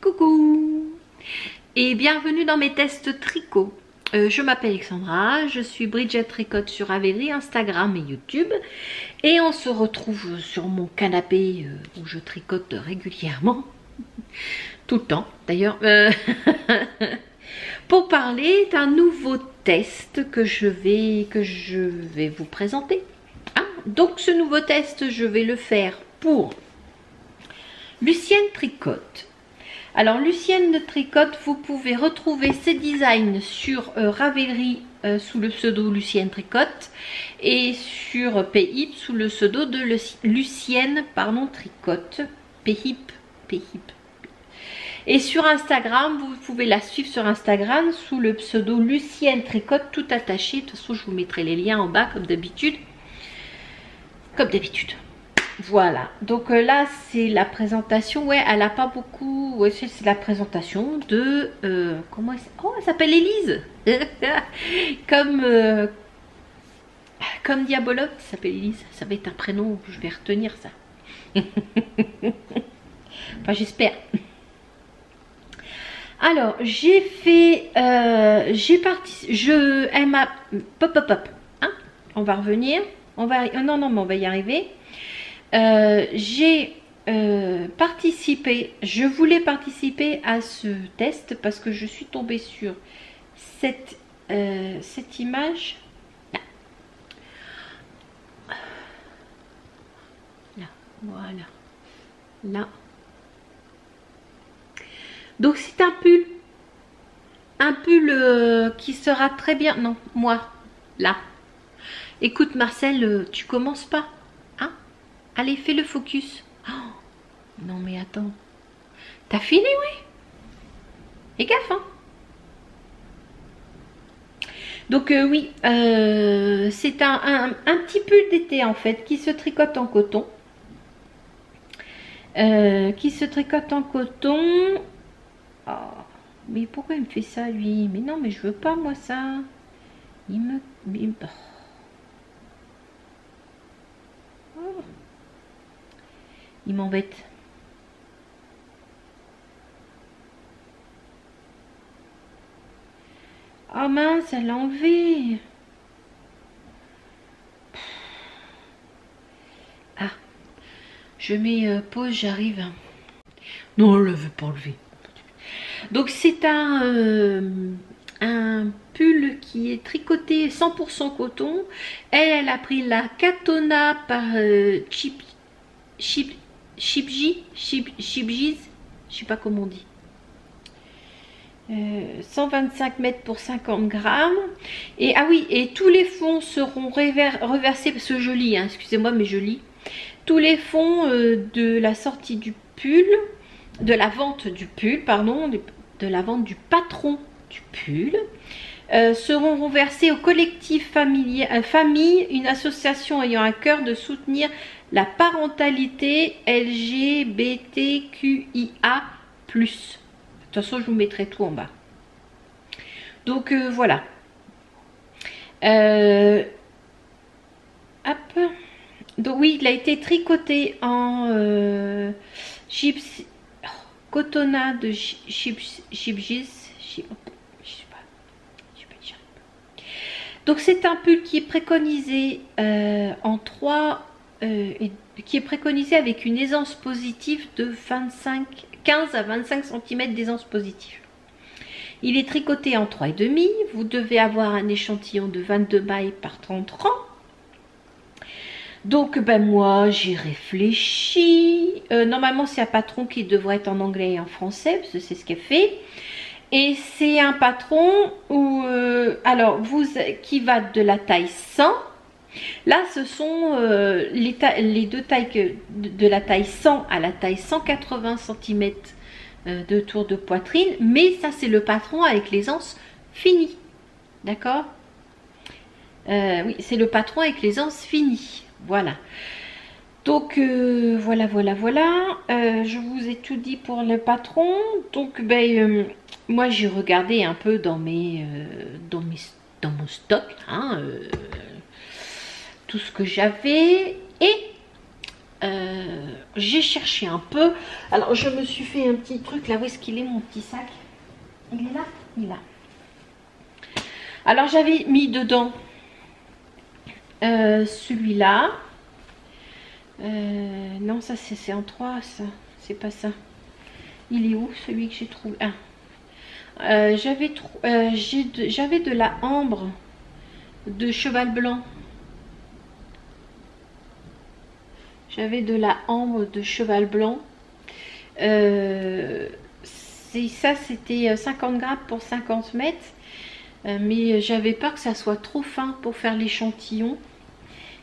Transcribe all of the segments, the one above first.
Coucou et bienvenue dans mes tests tricot. Je m'appelle Alexandra, je suis Bridget Tricote sur Ravelry, Instagram et YouTube. Et on se retrouve sur mon canapé où je tricote régulièrement, tout le temps d'ailleurs, pour parler d'un nouveau test que je vais vous présenter. Hein, donc ce nouveau test, je vais le faire pour Lucienne Tricote. Alors Lucienne Tricote, vous pouvez retrouver ses designs sur Ravelry sous le pseudo Lucienne Tricote et sur Pehip sous le pseudo de Lucienne Tricote. Pehip. Et sur Instagram, vous pouvez la suivre sur Instagram sous le pseudo Lucienne Tricote, tout attaché. De toute façon, je vous mettrai les liens en bas comme d'habitude. Voilà, donc là c'est la présentation, ouais, elle a pas beaucoup, ouais, c'est la présentation de, comment elle s'appelle Élise comme Diabologue, ça s'appelle Élise, ça va être un prénom, je vais retenir ça. Enfin j'espère. Alors j'ai fait, elle m'a, hein, on va revenir, on va y arriver. J'ai participé, je voulais participer à ce test parce que je suis tombée sur cette image là, voilà, là. Donc c'est un pull qui sera très bien, non, moi, là. Écoute Marcel, tu commences pas. Allez, fais le focus. Oh, non mais attends. T'as fini, oui? Et gaffe, hein. Donc oui, c'est un petit pull d'été en fait, qui se tricote en coton. Oh, mais pourquoi il me fait ça, lui? Mais non, mais je veux pas, moi, ça. Il m'embête. Oh mince, elle l'a enlevé. Ah, je mets pause, j'arrive. Non, elle ne veut pas enlever. Donc c'est un pull qui est tricoté 100% coton. Elle a pris la Katona par Shibjiz, je sais pas comment on dit. 125 mètres pour 50 grammes. Et ah oui, et tous les fonds seront reversés, parce que je lis, hein, excusez-moi, mais je lis. Tous les fonds de la sortie du pull, de la vente du pull, pardon, de la vente du patron du pull, seront reversés au collectif famille, une association ayant à cœur de soutenir la parentalité LGBTQIA+. De toute façon, je vous mettrai tout en bas. Donc voilà. Hop. Donc oui, il a été tricoté en Katona de Shibjiz. Donc c'est un pull qui est préconisé en 3 qui est préconisé avec une aisance positive de 15 à 25 cm d'aisance positive. Il est tricoté en 3,5. Vous devez avoir un échantillon de 22 mailles par 30 rangs. Donc ben moi j'ai réfléchi. Normalement c'est un patron qui devrait être en anglais et en français, parce que c'est ce qu'elle fait. Et c'est un patron où, qui va de la taille 100. Là, ce sont les deux tailles de la taille 100 à la taille 180 cm de tour de poitrine. Mais ça, c'est le patron avec l'aisance finie. D'accord? Oui, c'est le patron avec l'aisance finie. Voilà. Donc, voilà. Je vous ai tout dit pour le patron. Donc, moi, j'ai regardé un peu dans mes dans mon stock, hein, tout ce que j'avais. Et j'ai cherché un peu. Alors je me suis fait un petit truc là. Où est-ce qu'il est mon petit sac? Il est là? Il est là. Alors j'avais mis dedans celui-là. Non, ça c'est en 3, ça. C'est pas ça. Il est où celui que j'ai trouvé? Ah. J'avais de la ambre de cheval blanc. J'avais de la ambre de cheval blanc. Ça, c'était 50 grammes pour 50 mètres. Mais j'avais peur que ça soit trop fin pour faire l'échantillon.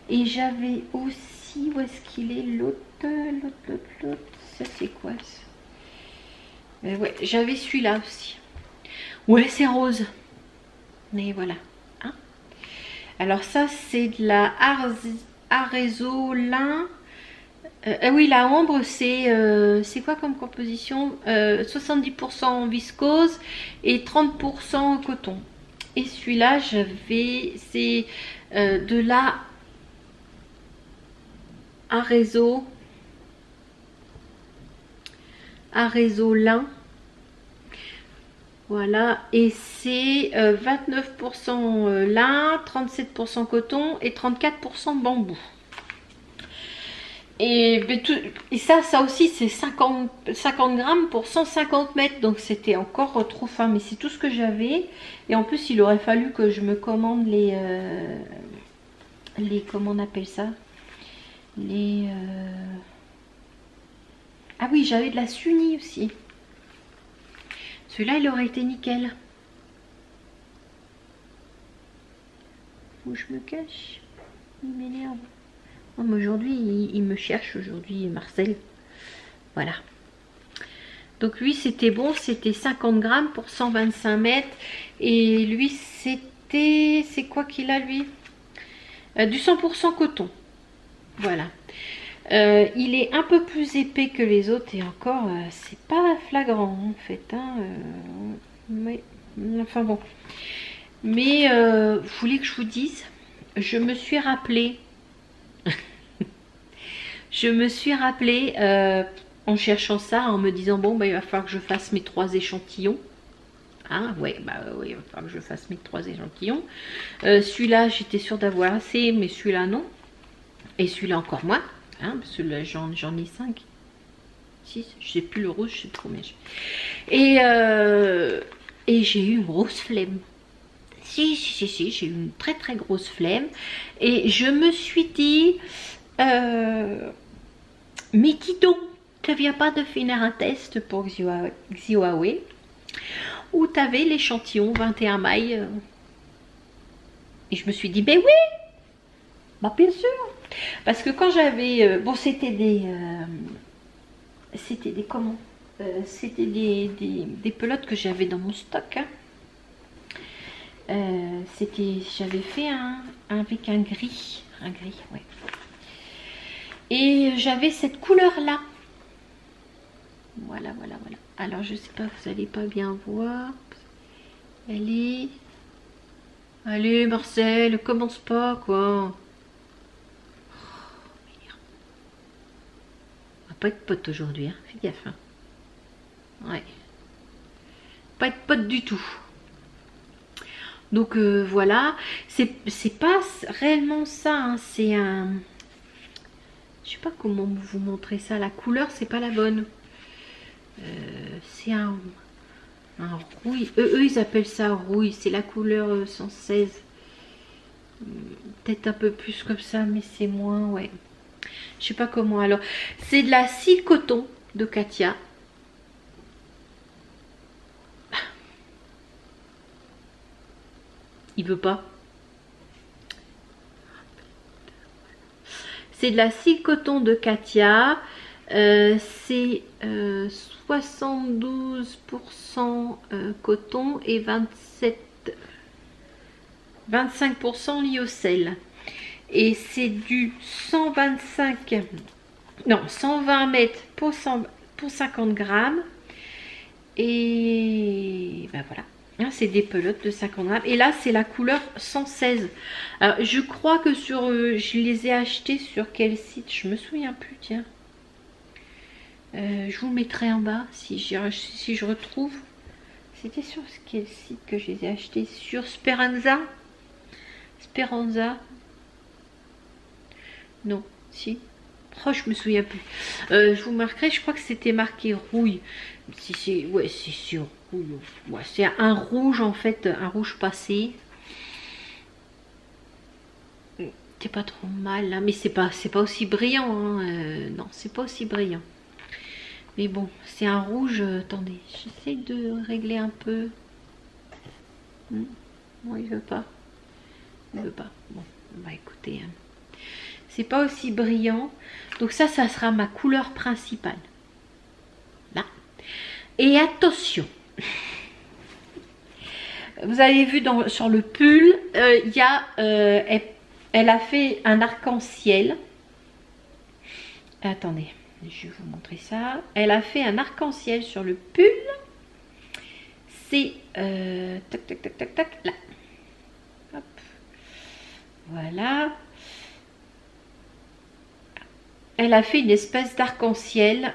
Et j'avais aussi, où est-ce qu'il est, l'autre, ça c'est quoi ça? Ouais, j'avais celui-là aussi. Ouais, c'est rose. Mais voilà. Hein, alors ça, c'est de la Arésolin. Oui, la ambre, c'est quoi comme composition? 70% viscose et 30% coton. Et celui-là, c'est de la Arésolin. Voilà, et c'est 29% lin, 37% coton et 34% bambou. Et ça aussi c'est 50 grammes pour 150 mètres, donc c'était encore trop fin, mais c'est tout ce que j'avais. Et en plus il aurait fallu que je me commande les comment on appelle ça, ah oui, j'avais de la Suni aussi. Celui-là il aurait été nickel. Où je me cache, il m'énerve. Aujourd'hui, il me cherche, aujourd'hui, Marcel. Voilà. Donc lui, c'était bon, c'était 50 grammes pour 125 mètres. Et lui, c'était... C'est quoi qu'il a, lui? Du 100% coton. Voilà. Il est un peu plus épais que les autres. Et encore, c'est pas flagrant, en fait. Hein, mais, enfin bon. Mais, vous voulez que je vous dise? Je me suis rappelé... Je me suis rappelé en cherchant ça, en me disant bon, bah, il va falloir que je fasse mes 3 échantillons. Ah ouais, bah oui, il va falloir que je fasse mes 3 échantillons. Celui-là, j'étais sûre d'avoir assez, mais celui-là non. Et celui-là encore moins, hein, parce que là j'en ai 5. 6, je sais plus le rouge, je sais trop combien. Et j'ai eu une grosse flemme. Si, j'ai eu une très très grosse flemme. Et je me suis dit... mais dis donc, tu viens pas de finir un test pour Xiaowei où tu avais l'échantillon 21 mailles et je me suis dit, mais oui, bah bien sûr, parce que quand j'avais, bon c'était des comment, c'était des pelotes que j'avais dans mon stock, hein. J'avais fait avec un gris, ouais. Et j'avais cette couleur là. Voilà. Alors je sais pas, vous allez pas bien voir. Allez, Marcel, commence pas quoi. On va pas être pote aujourd'hui, hein. Fais gaffe. Hein. Ouais. Pas être pote du tout. Donc voilà. C'est pas réellement ça. Hein. C'est un... Je sais pas comment vous montrer ça. La couleur, c'est pas la bonne. C'est un rouille. Eux, ils appellent ça rouille. C'est la couleur 116. Peut-être un peu plus comme ça, mais c'est moins, ouais. Je sais pas comment. Alors, c'est de la cire coton de Katia. Il veut pas. C'est de la cire coton de Katia. C'est 72% coton et 25% lyocell. Et c'est du 120 mètres pour 50 grammes. Et ben voilà. Hein, c'est des pelotes de 50 grammes. Et là, c'est la couleur 116. Alors, je crois que sur... je les ai achetés sur quel site? Je me souviens plus, tiens. Je vous mettrai en bas si je retrouve. C'était sur quel site que je les ai achetés? Sur Speranza? Speranza? Non, si. Oh, je me souviens plus. Je vous marquerai, je crois que c'était marqué rouille. Si c'est... Ouais, c'est sur rouille. Ouais, c'est un rouge en fait, un rouge passé. C'est pas trop mal là, mais c'est pas aussi brillant. Hein. Non, c'est pas aussi brillant. Mais bon, c'est un rouge. Attendez, j'essaie de régler un peu. Non, il veut pas. Il veut pas. Bon, bah écoutez. Hein. C'est pas aussi brillant. Donc ça sera ma couleur principale. Là. Et attention. Vous avez vu sur le pull, il y a... elle a fait un arc-en-ciel. Attendez, je vais vous montrer ça. Elle a fait un arc-en-ciel sur le pull. C'est... tac, tac, tac, tac, tac, là. Hop. Voilà. Elle a fait une espèce d'arc-en-ciel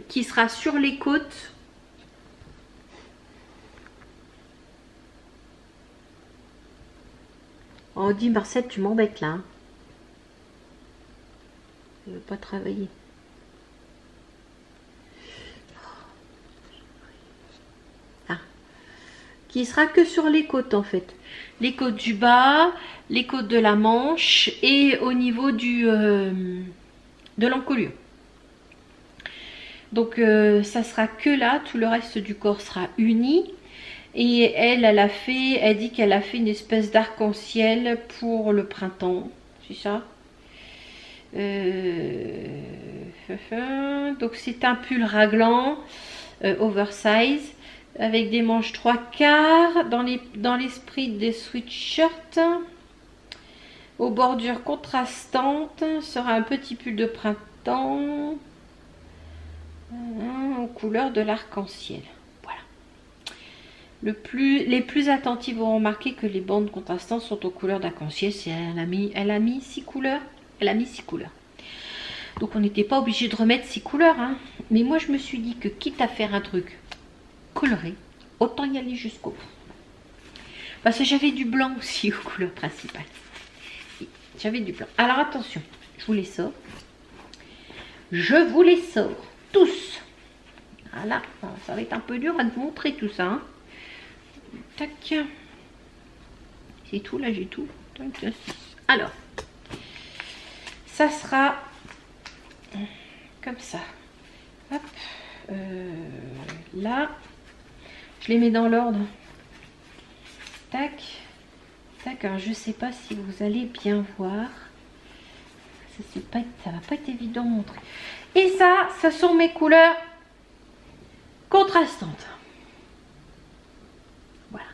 qui sera sur les côtes. On dit Marcel, tu m'embêtes là. Je ne veux pas travailler. Ah. Qui sera que sur les côtes en fait. Les côtes du bas, les côtes de la manche et au niveau de l'encolure. Donc ça sera que là, tout le reste du corps sera uni. Et elle dit qu'elle a fait une espèce d'arc-en-ciel pour le printemps. C'est ça. Donc c'est un pull raglan oversize avec des manches 3/4 dans l'esprit des sweatshirts aux bordures contrastantes. Sera un petit pull de printemps aux couleurs de l'arc-en-ciel. Les plus attentifs vont remarquer que les bandes contrastantes sont aux couleurs d'arc-en-ciel. Elle a mis 6 couleurs. Elle a mis 6 couleurs. Donc on n'était pas obligé de remettre 6 couleurs. Hein. Mais moi je me suis dit que quitte à faire un truc coloré, autant y aller jusqu'au bout. Parce que j'avais du blanc aussi aux couleurs principales. J'avais du blanc. Alors attention, je vous les sors. Je vous les sors tous. Voilà, ça va être un peu dur à te montrer tout ça. Hein. Tac. C'est tout, là j'ai tout. Tac. Alors, ça sera comme ça. Hop. Là, je les mets dans l'ordre. Tac. Tac. Alors, je sais pas si vous allez bien voir. Ça va pas être évident de montrer. Et ça sont mes couleurs contrastantes. Voilà.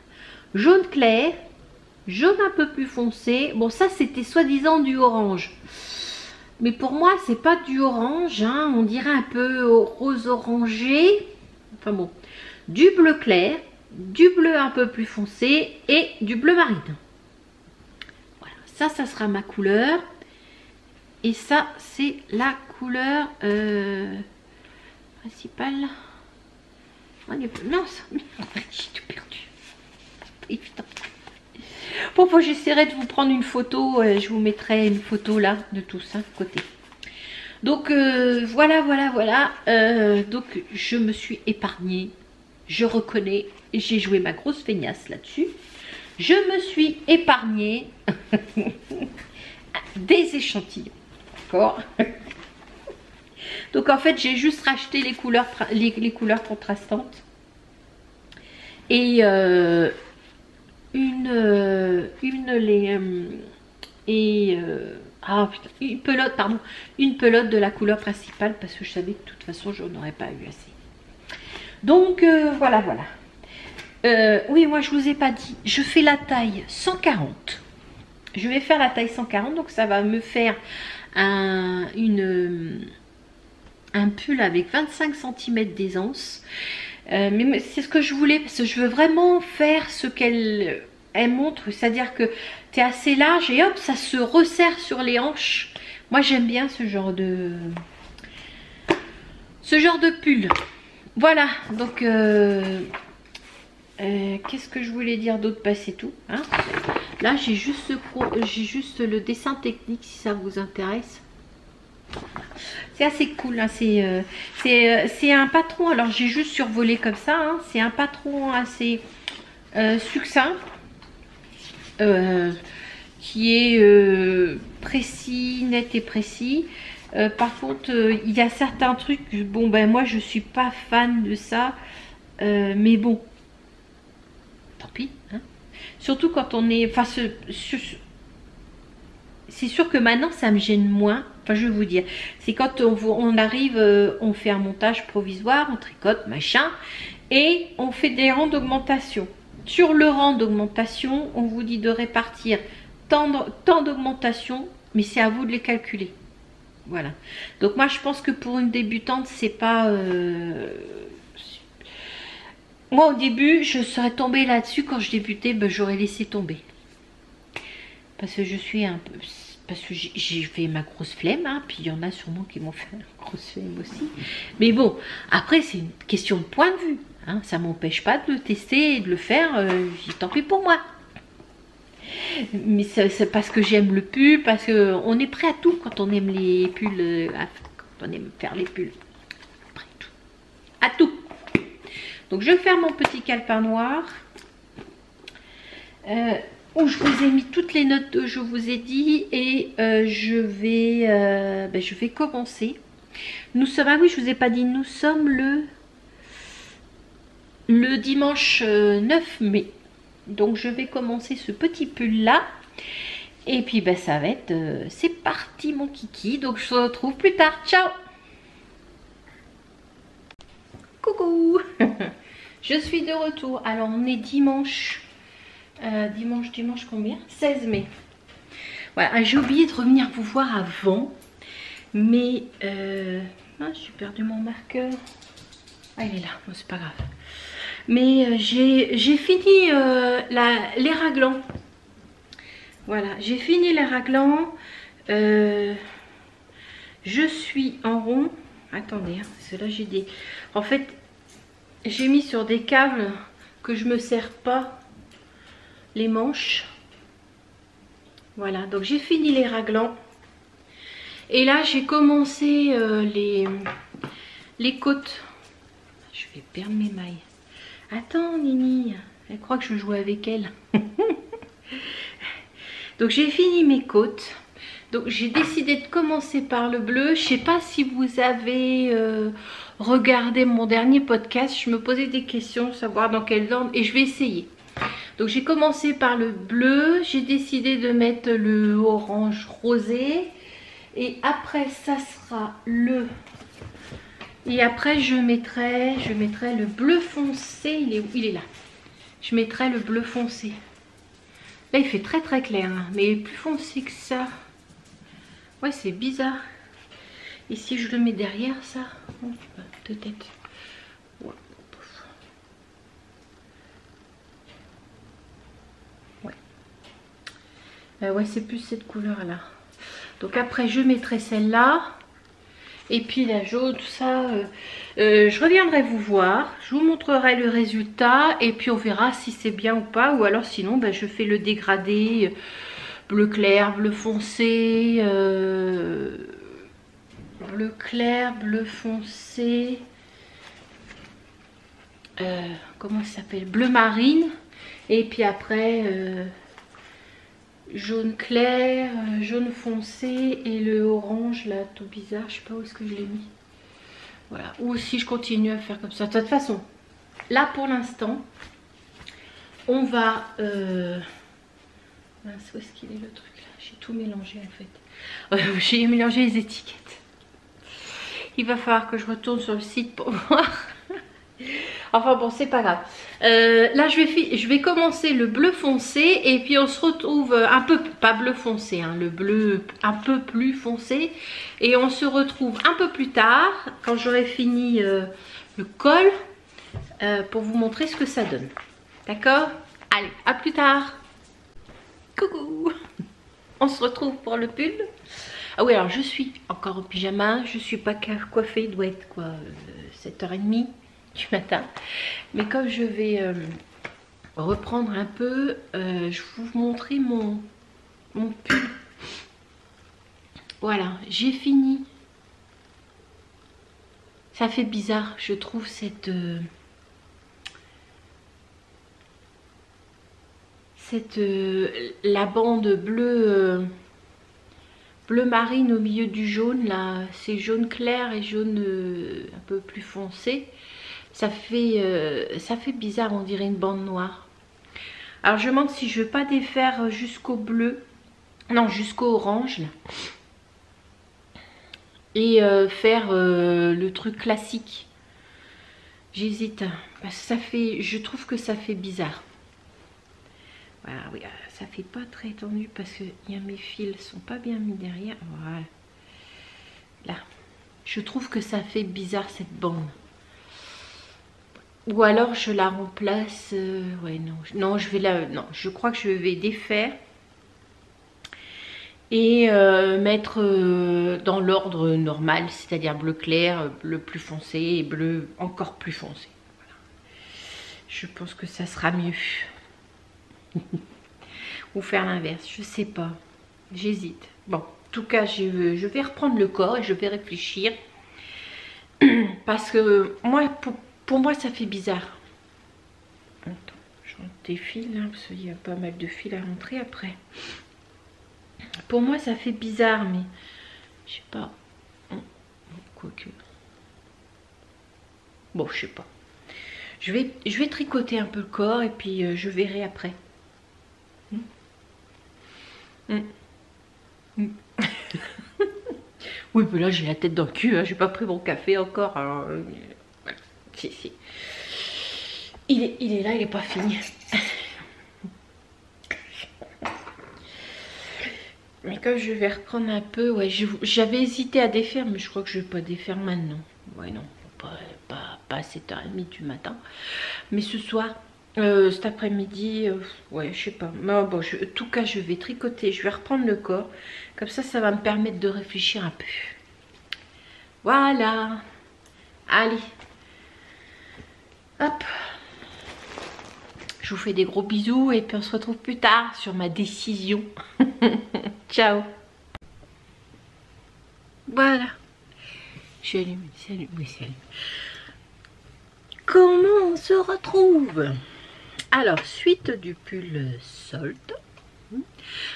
Jaune clair, jaune un peu plus foncé. Bon, ça c'était soi-disant du orange. Mais pour moi, c'est pas du orange. Hein. On dirait un peu rose orangé. Enfin bon. Du bleu clair, du bleu un peu plus foncé et du bleu marine. Voilà. Ça sera ma couleur. Et ça, c'est la couleur principale. Non, j'ai tout perdu. Évident. Bon, j'essaierai de vous prendre une photo. Je vous mettrai une photo là de tout ça côté. Donc voilà. Donc je me suis épargnée. Je reconnais. J'ai joué ma grosse feignasse là-dessus. Je me suis épargnée des échantillons. D'accord. Donc en fait j'ai juste racheté les couleurs contrastantes et une pelote de la couleur principale parce que je savais que de toute façon je n'aurais pas eu assez. Donc voilà. Oui, moi je vous ai pas dit, je fais la taille 140. Je vais faire la taille 140, donc ça va me faire un pull avec 25 cm d'aisance. Mais c'est ce que je voulais, parce que je veux vraiment faire ce qu'elle montre, c'est-à-dire que tu es assez large et hop, ça se resserre sur les hanches. Moi j'aime bien ce genre de pull. Voilà, donc qu'est-ce que je voulais dire d'autre? Bah, c'est tout, hein. Là j'ai juste le dessin technique si ça vous intéresse. C'est assez cool, hein. C'est un patron, alors j'ai juste survolé comme ça, hein. C'est un patron assez succinct, qui est précis, net et précis. Par contre, il y a certains trucs, bon ben moi je suis pas fan de ça, mais bon, tant pis, hein. Surtout quand on est, enfin c'est sûr que maintenant ça me gêne moins. Enfin, je vais vous dire, c'est quand on arrive, on fait un montage provisoire, on tricote, machin, et on fait des rangs d'augmentation. Sur le rang d'augmentation, on vous dit de répartir tant d'augmentation, mais c'est à vous de les calculer. Voilà. Donc moi, je pense que pour une débutante, c'est pas... Moi, au début, je serais tombée là-dessus. Quand je débutais, ben, j'aurais laissé tomber. Parce que je suis un peu... Parce que j'ai fait ma grosse flemme, hein, puis il y en a sûrement qui m'ont fait une grosse flemme aussi. Mais bon, après c'est une question de point de vue, hein, ça ne m'empêche pas de le tester et de le faire, tant pis pour moi. Mais c'est parce que j'aime le pull, parce qu'on est prêt à tout quand on aime les pulls, quand on aime faire les pulls. Prêt à tout. À tout. Donc je vais faire mon petit calepin noir. Où je vous ai mis toutes les notes que je vous ai dit et je vais commencer. Nous sommes, ah oui, je vous ai pas dit, nous sommes le dimanche 9 mai. Donc je vais commencer ce petit pull là. Et puis ben, ça va être, c'est parti mon kiki. Donc je vous retrouve plus tard. Ciao. Coucou. Je suis de retour. Alors on est dimanche. Dimanche combien? 16 mai. Voilà, j'ai oublié de revenir vous voir avant. Mais j'ai perdu mon marqueur. Ah, il est là, bon, c'est pas grave. Mais j'ai fini les raglans. Voilà, j'ai fini les raglans. Je suis en rond. Attendez, hein, parce que là j'ai des... En fait, j'ai mis sur des câbles que je me sers pas les manches. Voilà, donc j'ai fini les raglans. Et là, j'ai commencé les côtes. Je vais perdre mes mailles. Attends, Nini. Elle croit que je joue avec elle. Donc, j'ai fini mes côtes. Donc, j'ai décidé de commencer par le bleu. Je sais pas si vous avez regardé mon dernier podcast. Je me posais des questions, savoir dans quel ordre. Et je vais essayer. Donc j'ai commencé par le bleu, j'ai décidé de mettre le orange rosé et après ça sera le... Et après je mettrai le bleu foncé, il est où? Il est là. Je mettrai le bleu foncé. Là il fait très très clair, hein, mais plus foncé que ça. Ouais, c'est bizarre. Et si je le mets derrière ça, peut-être. Ouais, c'est plus cette couleur là. Donc après je mettrai celle-là. Et puis la jaune, tout ça. Je reviendrai vous voir. Je vous montrerai le résultat. Et puis on verra si c'est bien ou pas. Ou alors sinon ben, je fais le dégradé. Bleu clair, bleu foncé. Bleu clair, bleu foncé. Comment ça s'appelle? Bleu marine. Et puis après... jaune clair, jaune foncé et le orange là tout bizarre, je sais pas où est-ce que je l'ai mis. Voilà, ou si je continue à faire comme ça. De toute façon, là pour l'instant, on va... Mince, où est-ce qu'il est le truc là? J'ai tout mélangé en fait. J'ai mélangé les étiquettes. Il va falloir que je retourne sur le site pour voir. Enfin bon, c'est pas grave. Là, je vais commencer le bleu foncé et puis on se retrouve un peu, pas bleu foncé, hein, le bleu un peu plus foncé. Et on se retrouve un peu plus tard, quand j'aurai fini le col. pour vous montrer ce que ça donne. D'accord? Allez, à plus tard. Coucou. On se retrouve pour le pull. Ah oui, alors je suis encore en pyjama. Je suis pas coiffée, il doit être quoi 7h30 du matin. Mais comme je vais reprendre un peu, je vais vous montrer mon pull. Voilà, j'ai fini. Ça fait bizarre, je trouve la bande bleue bleu marine au milieu du jaune là, c'est jaune clair et jaune un peu plus foncé. Ça fait bizarre, on dirait une bande noire. Alors je me demande si je ne veux pas défaire jusqu'au bleu, non jusqu'au orange là. Et faire le truc classique. J'hésite parce que ça fait, je trouve que ça fait bizarre. Voilà, oui, ça fait pas très tendu parce que mes fils sont pas bien mis derrière. Voilà. Là, je trouve que ça fait bizarre cette bande. Ou alors je la remplace. Ouais, non, je vais non, je crois que je vais défaire et mettre dans l'ordre normal, c'est-à-dire bleu clair, bleu plus foncé et bleu encore plus foncé. Voilà. Je pense que ça sera mieux. Ou faire l'inverse, je sais pas, j'hésite. Bon, en tout cas, je vais reprendre le corps et je vais réfléchir. Parce que moi, pour moi, ça fait bizarre. Attends, je rentre des fils, hein, parce qu'il y a pas mal de fils à rentrer après. Pour moi, ça fait bizarre, mais je sais pas. Quoique. Bon, je sais pas. Je vais tricoter un peu le corps et puis je verrai après. Oui, mais là j'ai la tête dans le cul, hein. J'ai pas pris mon café encore. Alors, voilà. Si. Il est là, il est pas fini. Mais comme je vais reprendre un peu, ouais, j'avais hésité à défaire, mais je crois que je vais pas défaire maintenant. Ouais, non, pas à 7h30 du matin. Mais ce soir, cet après-midi, ouais, je sais pas. Mais bon, en tout cas, je vais tricoter, je vais reprendre le corps. Comme ça va me permettre de réfléchir un peu. Voilà. Allez. Hop. Je vous fais des gros bisous et puis on se retrouve plus tard sur ma décision. Ciao. Voilà. J'allume, salut, oui, salut. Comment on se retrouve? Alors, suite du pull solde.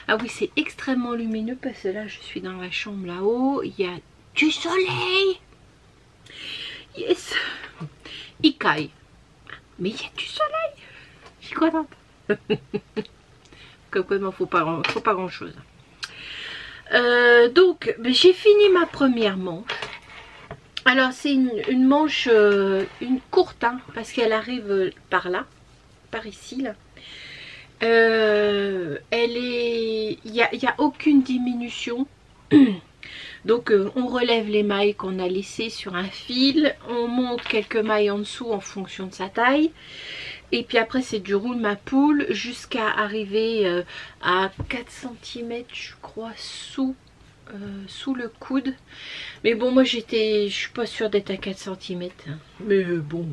Ah oui, c'est extrêmement lumineux parce que là, je suis dans la chambre là-haut. Il y a du soleil. Yes. Il caille. Mais il y a du soleil. Je suis contente. Comme quoi, il ne faut pas grand-chose. Donc, j'ai fini ma première manche. Alors, c'est une manche, une courte, hein, parce qu'elle arrive par là, par ici, là. Il n'y a aucune diminution. Donc on relève les mailles qu'on a laissées sur un fil, on monte quelques mailles en dessous en fonction de sa taille, et puis après c'est du roule ma poule jusqu'à arriver à 4 cm je crois sous le coude. Mais bon, moi je suis pas sûre d'être à 4 cm, hein. Mais bon,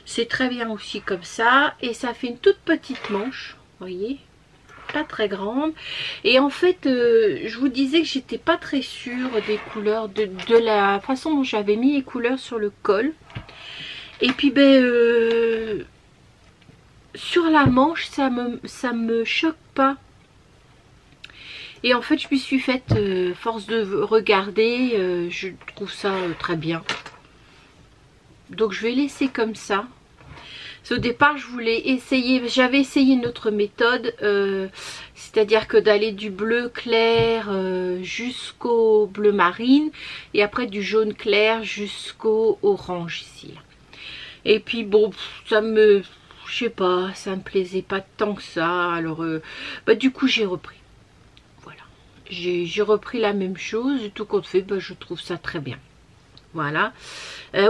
c'est très bien aussi comme ça. Et ça fait une toute petite manche, vous voyez, pas très grande. Et en fait, je vous disais que j'étais pas très sûre des couleurs, de la façon dont j'avais mis les couleurs sur le col. Et puis sur la manche, ça me choque pas. Et en fait, je me suis faite, force de regarder, je trouve ça très bien. Donc je vais laisser comme ça. Au départ, je voulais essayer, j'avais essayé une autre méthode, c'est-à-dire que d'aller du bleu clair jusqu'au bleu marine, et après du jaune clair jusqu'au orange ici. Là. Et puis bon, je sais pas, ça me plaisait pas tant que ça. Alors, du coup, j'ai repris. Voilà, j'ai repris la même chose, et tout compte fait, je trouve ça très bien. Voilà.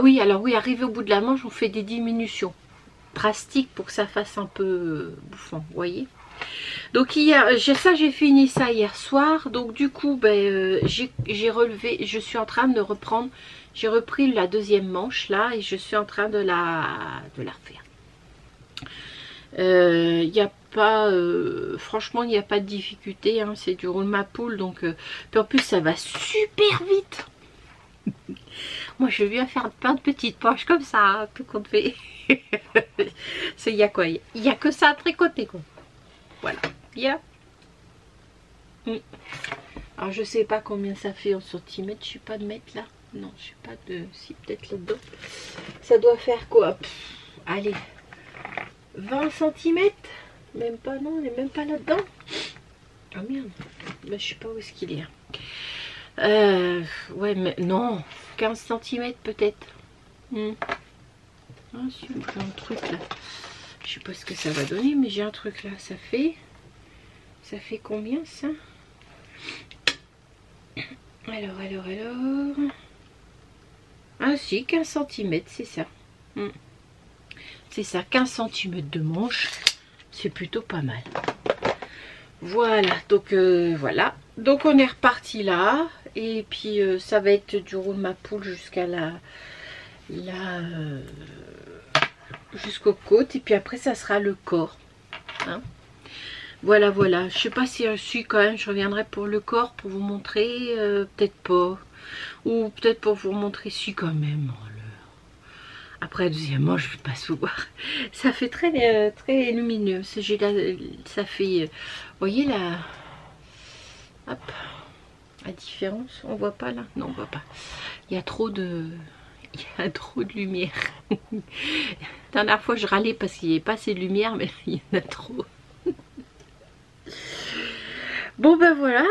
Oui, alors oui, arrivé au bout de la manche, on fait des diminutions drastiques pour que ça fasse un peu bouffant, vous voyez. Donc hier, j'ai fini ça hier soir. Donc du coup, ben, j'ai relevé, je suis en train de reprendre, j'ai repris la deuxième manche là et je suis en train de la refaire. Il n'y a pas, franchement, il n'y a pas de difficulté, hein, c'est du roule ma poule, donc puis en plus ça va super vite. Moi je viens faire plein de petites poches comme ça, hein, tout compte fait. Il y a quoi? Il n'y a que ça à tricoter quoi. Voilà, bien. Alors je sais pas combien ça fait en centimètres, je sais pas de mètre là. Non, je sais pas de... Si, peut-être là-dedans. Ça doit faire quoi? Allez, 20 cm? Même pas, non, on n'est même pas là-dedans. Ah merde, ben, je sais pas où est-ce qu'il est. Ouais, mais non, 15 cm peut-être. Ah si, j'ai un truc là. Je sais pas ce que ça va donner, mais j'ai un truc là. Ça fait combien ça? Alors. Ah si, 15 cm, c'est ça. C'est ça, 15 cm de manche. C'est plutôt pas mal. Voilà, donc voilà. Donc on est reparti là. Et puis ça va être du roule ma poule jusqu'à jusqu'aux côtes. Et puis après ça sera le corps. Hein. Voilà, voilà. Je sais pas si quand même je reviendrai pour le corps pour vous montrer. Peut-être pas. Ou peut-être pour vous montrer si quand même. Après, deuxièmement, je ne vais pas se voir. Ça fait très, très lumineux. Ça fait... vous voyez la... Hop. La différence. On voit pas là? Non, on voit pas. Il y a trop de... Il y a trop de lumière. La dernière fois, je râlais parce qu'il n'y avait pas assez de lumière, mais il y en a trop. Bon, ben voilà.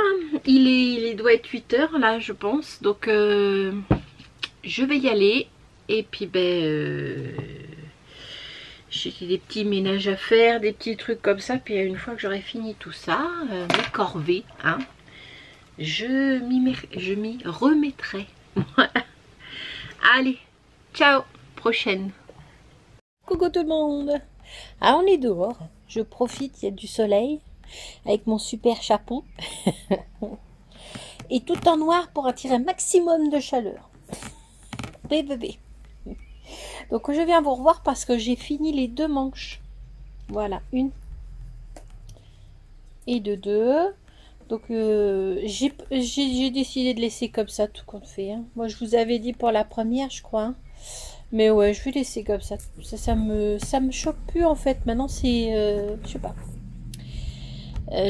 Il doit être 8 h là, je pense. Donc, je vais y aller. Et puis ben j'ai des petits ménages à faire, des petits trucs comme ça. Puis une fois que j'aurai fini tout ça, mes corvées, hein, je m'y remettrai. Voilà. Allez, ciao, prochaine. Coucou tout le monde. Ah, on est dehors. Je profite, il y a du soleil avec mon super chapeau. Et tout en noir pour attirer un maximum de chaleur. Bébé. Donc je viens vous revoir parce que j'ai fini les 2 manches. Voilà, une et deux. Donc j'ai décidé de laisser comme ça tout compte fait. Hein. Moi je vous avais dit pour la première je crois. Hein. Mais ouais, je vais laisser comme ça. Ça me choque plus en fait. Maintenant c'est... je sais pas.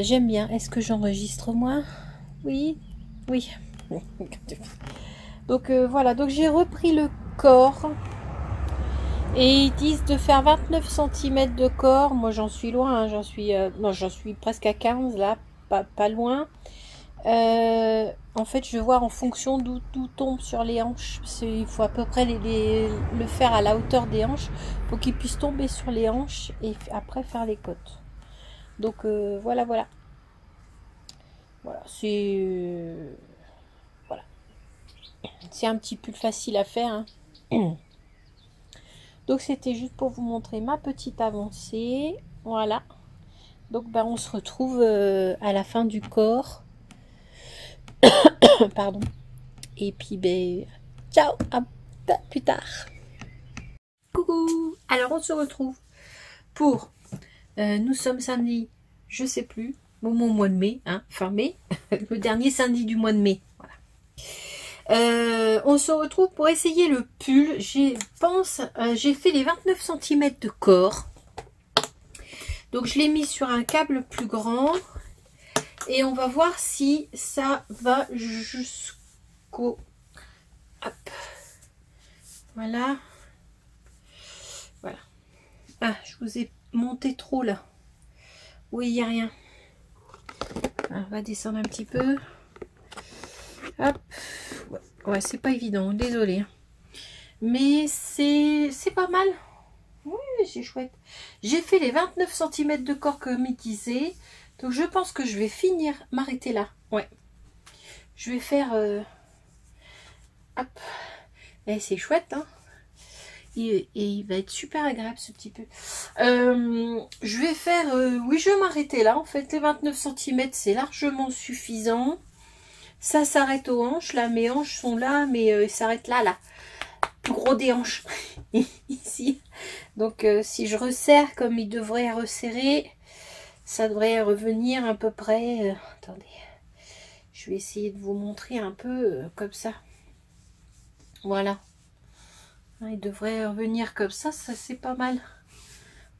J'aime bien. Est-ce que j'enregistre moi? Oui. Oui. Donc voilà. Donc j'ai repris le corps. Et ils disent de faire 29 cm de corps. Moi j'en suis loin. Hein. J'en suis presque à 15 là. Pas loin. En fait, je vais voir en fonction d'où tombe sur les hanches. Il faut à peu près le faire à la hauteur des hanches pour qu'il puisse tomber sur les hanches et après faire les côtes. Donc voilà. Voilà, c'est voilà. C'est un petit peu facile à faire. Hein. Donc c'était juste pour vous montrer ma petite avancée. Voilà. Donc ben, on se retrouve à la fin du corps. Pardon. Et puis ben ciao, à plus tard. Coucou. Alors on se retrouve pour nous sommes samedi, je sais plus, au mois de mai, hein, fin mai, le dernier samedi du mois de mai. Voilà. On se retrouve pour essayer le pull. J'ai fait les 29 cm de corps. Donc je l'ai mis sur un câble plus grand. Et on va voir si ça va jusqu'au... Hop. Voilà. Voilà. Ah, je vous ai monté trop là. Oui, il n'y a rien. Alors, on va descendre un petit peu. Hop. Ouais, c'est pas évident, désolé. Mais c'est pas mal. Oui, c'est chouette. J'ai fait les 29 cm de corps comme il disait. Donc je pense que je vais finir, m'arrêter là. Ouais. Je vais faire... hop. Et c'est chouette, hein. Et il va être super agréable ce petit pull. Je vais faire... oui, je vais m'arrêter là. En fait, les 29 cm, c'est largement suffisant. Ça s'arrête aux hanches. Là, mes hanches sont là, mais ils s'arrêtent là, là. Plus gros des hanches. Ici. Donc, si je resserre comme il devrait resserrer, ça devrait revenir à peu près... attendez. Je vais essayer de vous montrer un peu comme ça. Voilà. Il devrait revenir comme ça c'est pas mal.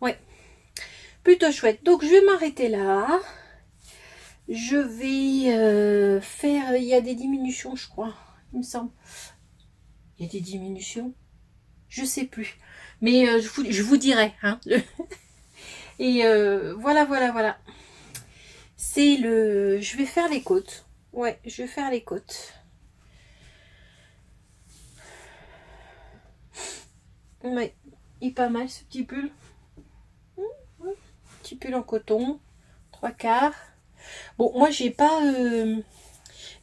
Ouais, plutôt chouette. Donc je vais m'arrêter là. Je vais faire... il y a des diminutions, je crois, il me semble. Il y a des diminutions, je sais plus. Mais je vous dirai. Hein. Et voilà. C'est le... je vais faire les côtes. Ouais, je vais faire les côtes. Ouais, il est pas mal ce petit pull. Petit pull en coton, 3/4. Bon, moi j'ai pas...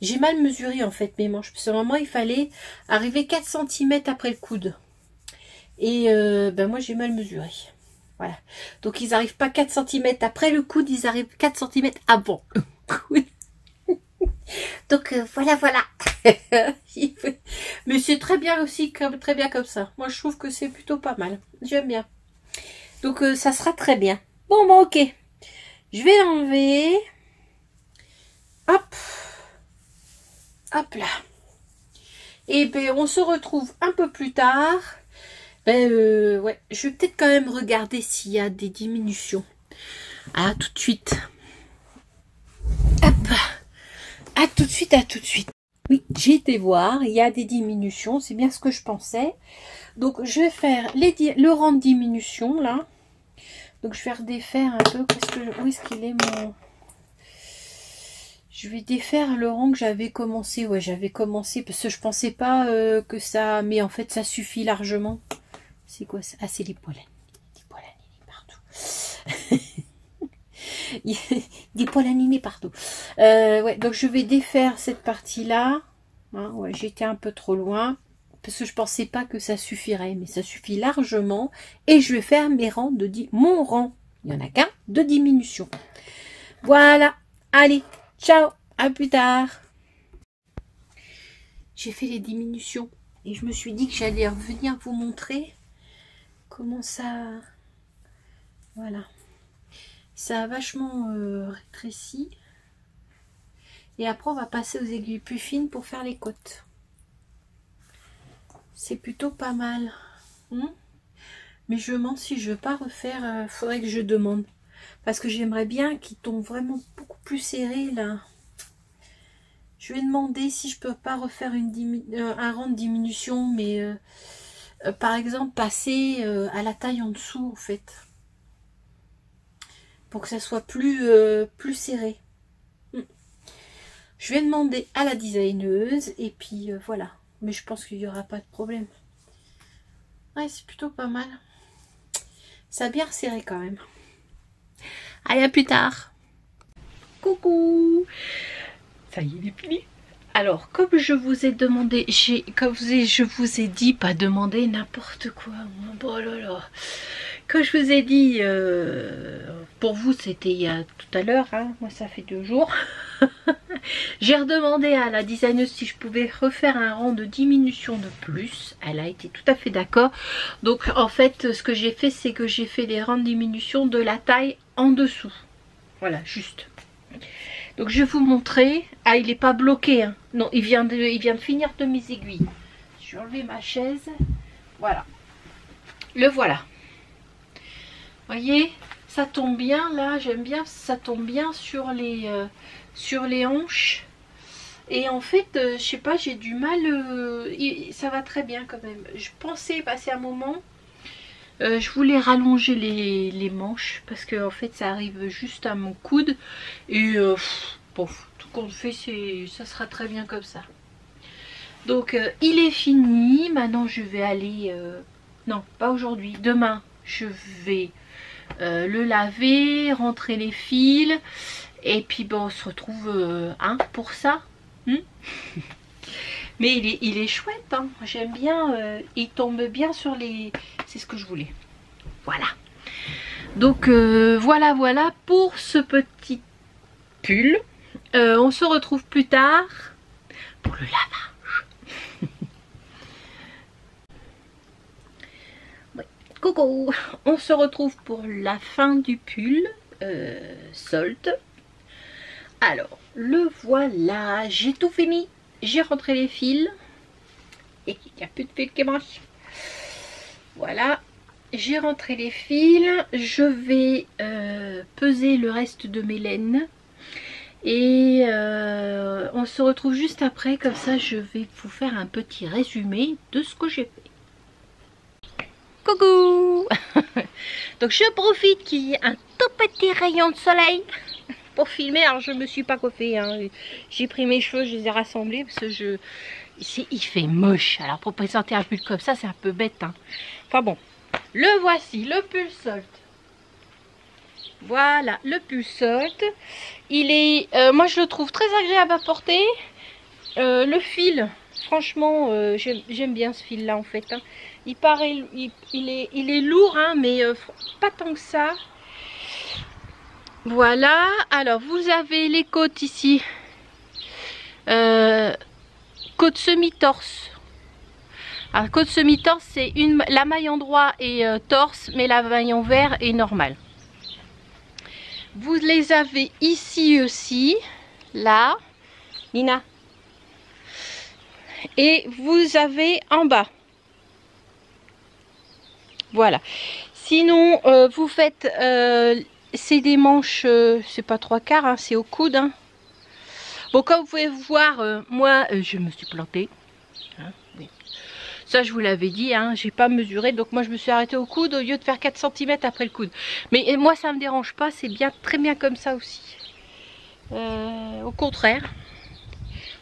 j'ai mal mesuré en fait mes manches. Parce que normalement il fallait arriver 4 cm après le coude. Et ben moi j'ai mal mesuré. Voilà. Donc ils n'arrivent pas 4 cm après le coude, ils arrivent 4 cm avant le coude. Donc voilà. Mais c'est très bien aussi, très bien comme ça. Moi je trouve que c'est plutôt pas mal. J'aime bien. Donc ça sera très bien. Bon, ok. Je vais enlever. Hop. Hop là. Et ben on se retrouve un peu plus tard. Ouais, je vais peut-être quand même regarder s'il y a des diminutions. À tout de suite. Hop. À tout de suite. Oui, j'ai été voir, il y a des diminutions, c'est bien ce que je pensais. Donc je vais faire le rang de diminution là. Donc je vais redéfaire un peu, où est-ce qu'il est mon... Je vais défaire le rang que j'avais commencé. Ouais, j'avais commencé parce que je pensais pas que ça... Mais en fait ça suffit largement. C'est quoi ça? Ah, c'est les poils. Des poils animés partout. Des poils animés partout. Ouais, donc je vais défaire cette partie-là. Hein, ouais, j'étais un peu trop loin. Parce que je pensais pas que ça suffirait. Mais ça suffit largement. Et je vais faire mes rangs de... Mon rang. Il n'y en a qu'un de diminution. Voilà. Allez. Ciao. À plus tard. J'ai fait les diminutions. Et je me suis dit que j'allais revenir vous montrer comment ça... Voilà. Ça a vachement rétréci. Et après, on va passer aux aiguilles plus fines pour faire les côtes. C'est plutôt pas mal. Mais je mens, si je veux pas refaire, faudrait que je demande. Parce que j'aimerais bien qu'il tombe vraiment beaucoup plus serré là. Je vais demander si je peux pas refaire un rang de diminution. Mais par exemple, passer à la taille en dessous en fait. Pour que ça soit plus serré. Je vais demander à la designeuse et puis voilà. Mais je pense qu'il n'y aura pas de problème. Ouais, c'est plutôt pas mal. Ça a bien resserré quand même. Allez, à plus tard. Coucou. Ça y est, il est fini. Alors, comme je vous ai demandé, je vous ai dit, pas demander n'importe quoi. Oh là là. Comme je vous ai dit, pour vous c'était il y a tout à l'heure, hein, moi ça fait 2 jours. J'ai redemandé à la designeuse si je pouvais refaire un rang de diminution de plus. Elle a été tout à fait d'accord. Donc en fait ce que j'ai fait, c'est que j'ai fait les rangs de diminution de la taille en dessous. Voilà, juste. Donc je vais vous montrer. Ah, il n'est pas bloqué, hein. Non, il vient de finir de mes aiguilles. Je vais enlever ma chaise. Voilà. Le voilà. Voyez, ça tombe bien là, j'aime bien, ça tombe bien sur les hanches. Et en fait, je sais pas, j'ai du mal, ça va très bien quand même. Je pensais passer un moment, je voulais rallonger les manches parce que en fait ça arrive juste à mon coude. Et bon, tout compte fait, ça sera très bien comme ça. Donc il est fini, maintenant je vais aller, non pas aujourd'hui, demain je vais... le laver, rentrer les fils et puis bon, on se retrouve pour ça. Mais il est chouette, hein. J'aime bien, il tombe bien sur les... C'est ce que je voulais. Voilà. Donc voilà pour ce petit pull. On se retrouve plus tard pour le lavage. Ouais. Coucou. On se retrouve pour la fin du pull. Solde. Alors, le voilà. J'ai tout fini. J'ai rentré les fils. Et il n'y a plus de fils qui manquent. Voilà. J'ai rentré les fils. Je vais peser le reste de mes laines. Et on se retrouve juste après. Comme ça, je vais vous faire un petit résumé de ce que j'ai fait. Coucou. Donc, je profite qu'il y ait un tout petit rayon de soleil pour filmer. Alors, je me suis pas coiffée, hein. J'ai pris mes cheveux, je les ai rassemblés parce que il fait moche. Alors, pour présenter un pull comme ça, c'est un peu bête, hein. Enfin bon, le voici, le pull Solde. Voilà, le pull Solde. Il est, moi je le trouve très agréable à porter. Le fil, franchement, j'aime bien ce fil là en fait, hein. Il paraît, il est lourd, hein, mais pas tant que ça. Voilà. Alors vous avez les côtes ici, côte semi-torse. Alors côte semi-torse, c'est la maille en droit est torse, mais la maille en vert est normale. Vous les avez ici aussi, là, Nina. Et vous avez en bas. Voilà. Sinon, vous faites, c'est des manches, c'est pas 3/4, hein, c'est au coude. Hein. Bon, comme vous pouvez voir, moi, je me suis plantée. Hein, oui. Ça, je vous l'avais dit, hein, j'ai pas mesuré. Donc, moi, je me suis arrêtée au coude au lieu de faire 4 cm après le coude. Mais moi, ça me dérange pas. C'est bien, très bien comme ça aussi. Au contraire.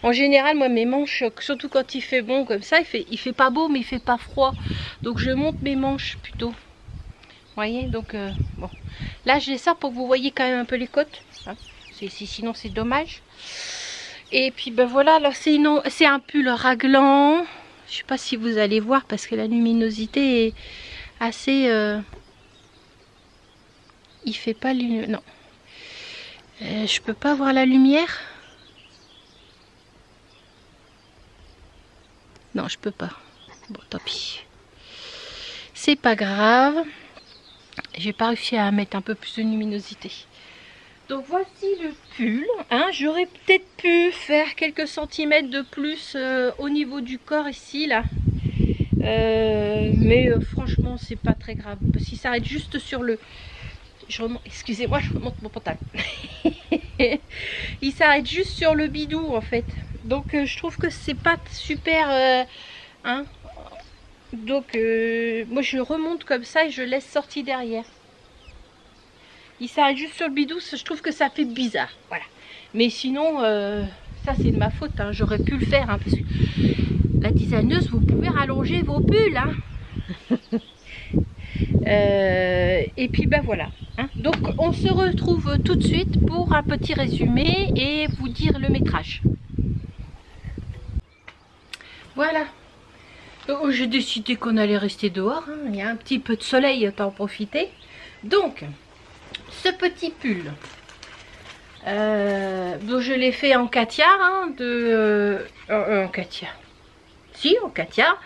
En général, moi, mes manches, surtout quand il fait bon comme ça, il fait pas beau, mais il fait pas froid. Donc, je monte mes manches plutôt. Vous voyez, donc, bon. Là, je les sors pour que vous voyez quand même un peu les côtes. Hein. Sinon, c'est dommage. Et puis, ben voilà, alors c'est un pull raglan. Je sais pas si vous allez voir parce que la luminosité est assez... il fait pas... Non. Je peux pas voir la lumière. Non, je peux pas. Bon, tant pis. C'est pas grave. J'ai pas réussi à mettre un peu plus de luminosité. Donc voici le pull. Hein. J'aurais peut-être pu faire quelques centimètres de plus au niveau du corps ici, là. Mais franchement, c'est pas très grave. Parce qu'il s'arrête juste sur le... Excusez-moi, je remonte mon pantalon. Il s'arrête juste sur le bidou, en fait. Donc je trouve que c'est pas super... hein. Donc moi je remonte comme ça et je laisse sortir derrière. Il s'arrête juste sur le bidou, je trouve que ça fait bizarre. Voilà. Mais sinon, ça c'est de ma faute, hein. J'aurais pu le faire, hein, parce que la designeuse, vous pouvez rallonger vos pulls. Hein. Et puis ben voilà. Hein. Donc on se retrouve tout de suite pour un petit résumé et vous dire le métrage. Voilà. Oh, j'ai décidé qu'on allait rester dehors. Hein. Il y a un petit peu de soleil, autant en profiter. Donc, ce petit pull, donc je l'ai fait en catia, hein, en catia. Si, en catia.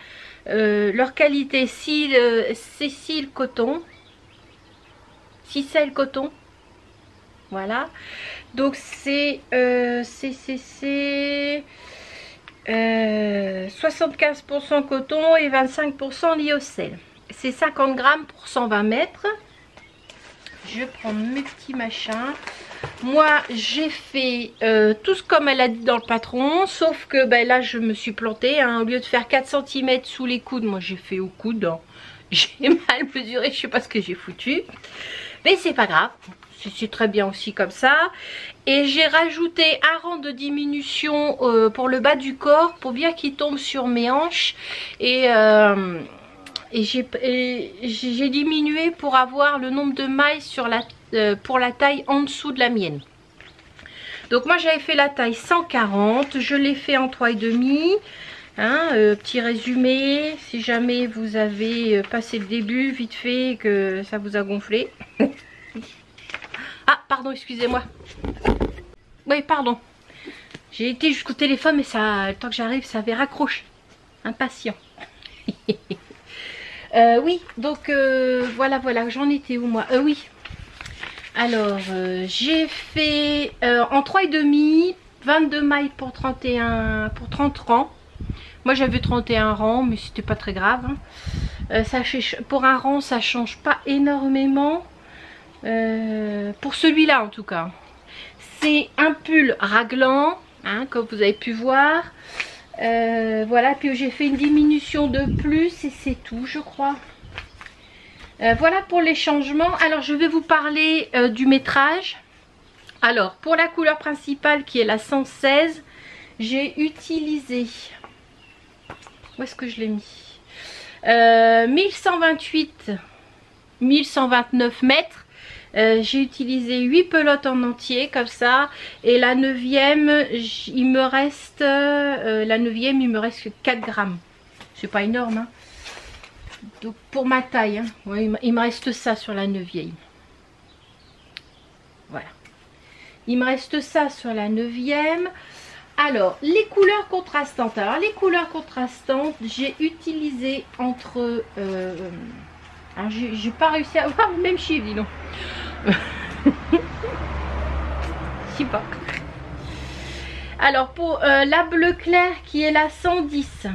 Leur qualité, Cécile coton. Cicelle coton. Voilà. Donc c'est 75% coton et 25% lyocell. C'est 50 grammes pour 120 mètres. Je prends mes petits machins. Moi, j'ai fait tout ce comme elle a dit dans le patron. Sauf que ben, là, je me suis plantée. Hein. Au lieu de faire 4 cm sous les coudes, moi, j'ai fait au coude. Hein. J'ai mal mesuré, je sais pas ce que j'ai foutu. Mais c'est pas grave. C'est très bien aussi comme ça. Et j'ai rajouté un rang de diminution pour le bas du corps pour bien qu'il tombe sur mes hanches. Et j'ai diminué pour avoir le nombre de mailles sur pour la taille en dessous de la mienne. Donc moi j'avais fait la taille 140. Je l'ai fait en 3,5. Hein, petit résumé, si jamais vous avez passé le début vite fait et que ça vous a gonflé. Ah, pardon, excusez-moi. Oui, pardon. J'ai été jusqu'au téléphone, mais ça, le temps que j'arrive, ça avait raccroché. Impatient. Oui, donc voilà, j'en étais où moi? Oui. Alors, j'ai fait en 3,5, 22 mailles pour 31, pour 30 rangs. Moi j'avais 31 rangs, mais c'était pas très grave. Hein. Pour un rang, ça change pas énormément. Pour celui-là en tout cas. C'est un pull raglan, hein, comme vous avez pu voir. Voilà, puis j'ai fait une diminution de plus et c'est tout, je crois. Voilà pour les changements. Alors je vais vous parler du métrage. Alors pour la couleur principale qui est la 116, j'ai utilisé, où est-ce que je l'ai mis, 1128, 1129 mètres. J'ai utilisé 8 pelotes en entier comme ça, et la 9e il me reste que 4 grammes. C'est pas énorme, hein. Donc pour ma taille, hein. Ouais, il me reste ça sur la 9e. Voilà, il me reste ça sur la 9e. Alors les couleurs contrastantes, j'ai utilisé entre j'ai pas réussi à avoir le même chiffre, dis donc. Je sais pas. Alors pour la bleu clair qui est la 110.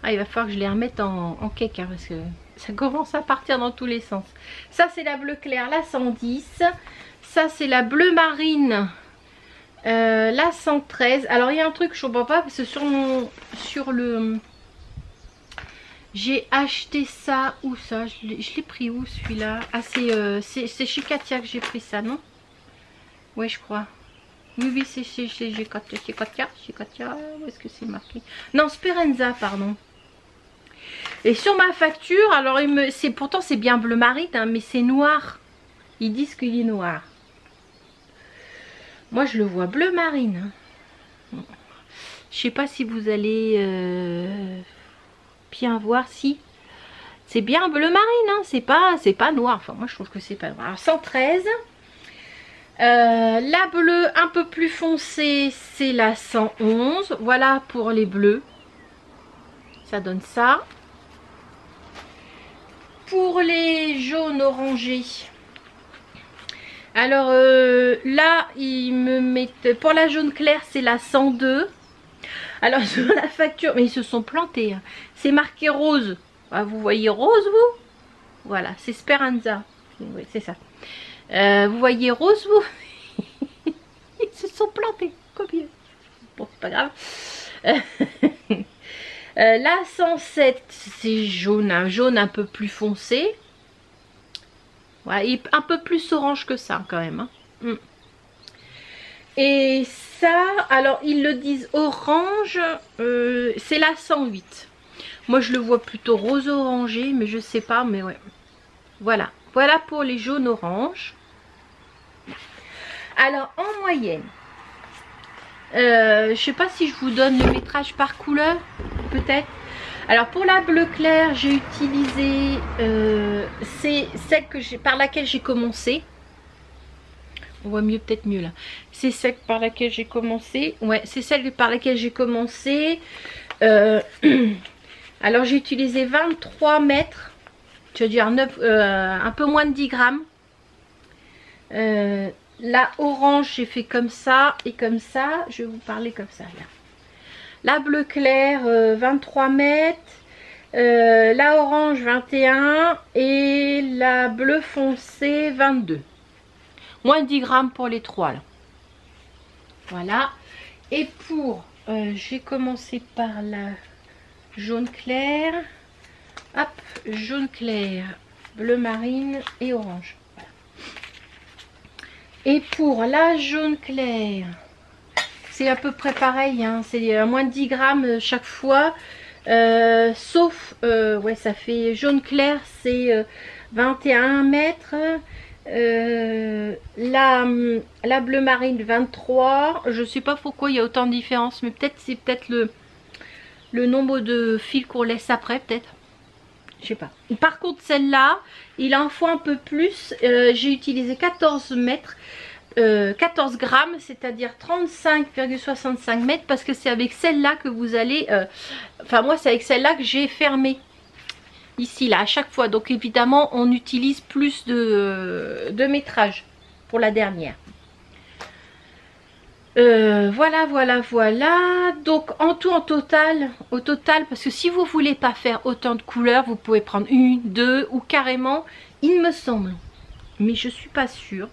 Ah, il va falloir que je les remette en cake, hein, parce que ça commence à partir dans tous les sens. Ça c'est la bleu clair, la 110. Ça c'est la bleu marine, la 113. Alors il y a un truc que je comprends pas, parce que sur le j'ai acheté ça, où ça, je l'ai pris où celui-là? Ah c'est chez Katia que j'ai pris ça, non? Oui, je crois. Oui, c'est chez Katia, où est-ce que c'est marqué? Non, Speranza, pardon. Et sur ma facture, alors pourtant c'est bien bleu marine, hein, mais c'est noir. Ils disent qu'il est noir. Moi je le vois bleu marine. Hein. Je sais pas si vous allez bien voir, si c'est bien bleu marine, hein, c'est pas noir. Enfin moi je trouve que c'est pas noir. Alors 113. La bleue un peu plus foncée, c'est la 111. Voilà pour les bleus. Ça donne ça. Pour les jaunes orangés, alors là ils me mettent, pour la jaune claire c'est la 102. Alors sur la facture, mais ils se sont plantés, hein. C'est marqué rose. Ah, vous voyez rose vous? Voilà, c'est Speranza. Oui, c'est ça. Vous voyez rose vous? Ils se sont plantés. Combien? Bon, c'est pas grave. La 107 c'est jaune, un jaune un peu plus foncé. Ouais, un peu plus orange que ça quand même, hein. Et ça, alors ils le disent orange, c'est la 108. Moi je le vois plutôt rose orangé, mais je sais pas, mais ouais. Voilà, voilà pour les jaunes orange. Alors en moyenne, je sais pas si je vous donne le métrage par couleur, peut-être. Alors pour la bleu clair, j'ai utilisé c'est celle par laquelle j'ai commencé. On voit mieux, peut-être mieux là. C'est celle par laquelle j'ai commencé. Ouais, c'est celle par laquelle j'ai commencé. Alors j'ai utilisé 23 mètres. Je veux dire un peu moins de 10 grammes. La orange, j'ai fait comme ça et comme ça. Je vais vous parler comme ça là. La bleu clair 23 mètres, la orange 21 et la bleu foncé 22. Moins 10 grammes pour les trois là. Voilà. Et pour, j'ai commencé par la jaune clair. Hop, jaune clair, bleu marine et orange. Voilà. Et pour la jaune clair, c'est à peu près pareil, hein, c'est à moins de 10 grammes chaque fois, sauf, ouais, ça fait jaune clair, c'est 21 mètres, La bleu marine 23. Je sais pas pourquoi il y a autant de différence, mais peut-être c'est peut-être le nombre de fils qu'on laisse après, peut-être. Je sais pas. Par contre, celle-là, il en faut un peu plus. J'ai utilisé 14 mètres. 14 grammes, c'est-à-dire 35,65 mètres, parce que c'est avec celle-là que vous allez... enfin, moi, c'est avec celle-là que j'ai fermé. Ici, là, à chaque fois. Donc, évidemment, on utilise plus de métrage pour la dernière. Voilà, voilà, voilà. Donc, en tout, au total, parce que si vous voulez pas faire autant de couleurs, vous pouvez prendre une, deux, ou carrément, il me semble, mais je suis pas sûre,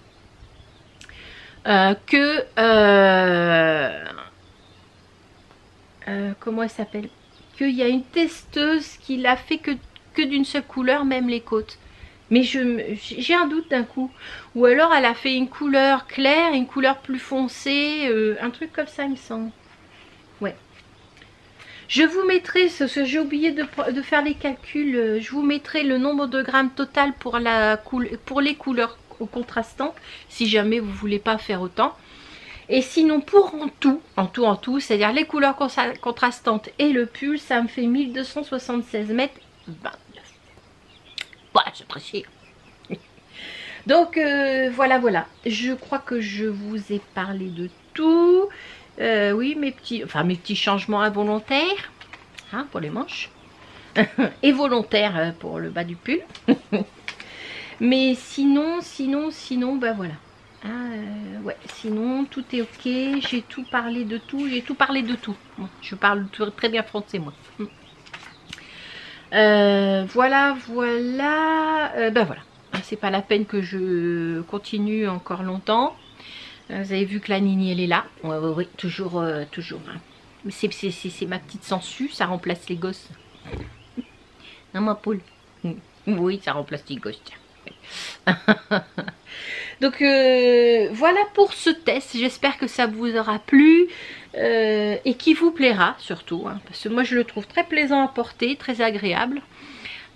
comment elle s'appelle, qu'il y a une testeuse qui l'a fait que d'une seule couleur, même les côtes. Mais j'ai un doute d'un coup. Ou alors elle a fait une couleur claire, une couleur plus foncée, un truc comme ça il me semble. Ouais. Je vous mettrai, ce que j'ai oublié de faire les calculs, je vous mettrai le nombre de grammes total pour les couleurs contrastantes, si jamais vous voulez pas faire autant. Et sinon pour en tout, c'est-à-dire les couleurs contrastantes et le pull, ça me fait 1276 mètres 29. Voilà, c'est précis. Donc voilà, voilà. Je crois que je vous ai parlé de tout. Oui, mes petits changements involontaires, hein, pour les manches. Et volontaires pour le bas du pull. Mais sinon, ben voilà. Ouais, sinon tout est ok. J'ai tout parlé de tout. Bon, je parle très bien français, moi. Voilà, voilà. Ben voilà. C'est pas la peine que je continue encore longtemps. Vous avez vu que la Nini elle est là. Ouais, toujours. Hein. C'est ma petite sangsue, ça remplace les gosses. Non, ma poule. Oui, ça remplace les gosses. Donc voilà pour ce test. J'espère que ça vous aura plu et qui vous plaira surtout. Hein, parce que moi je le trouve très plaisant à porter, très agréable.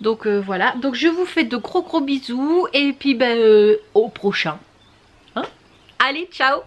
Donc voilà. Donc je vous fais de gros bisous et puis ben, au prochain. Hein, allez, ciao!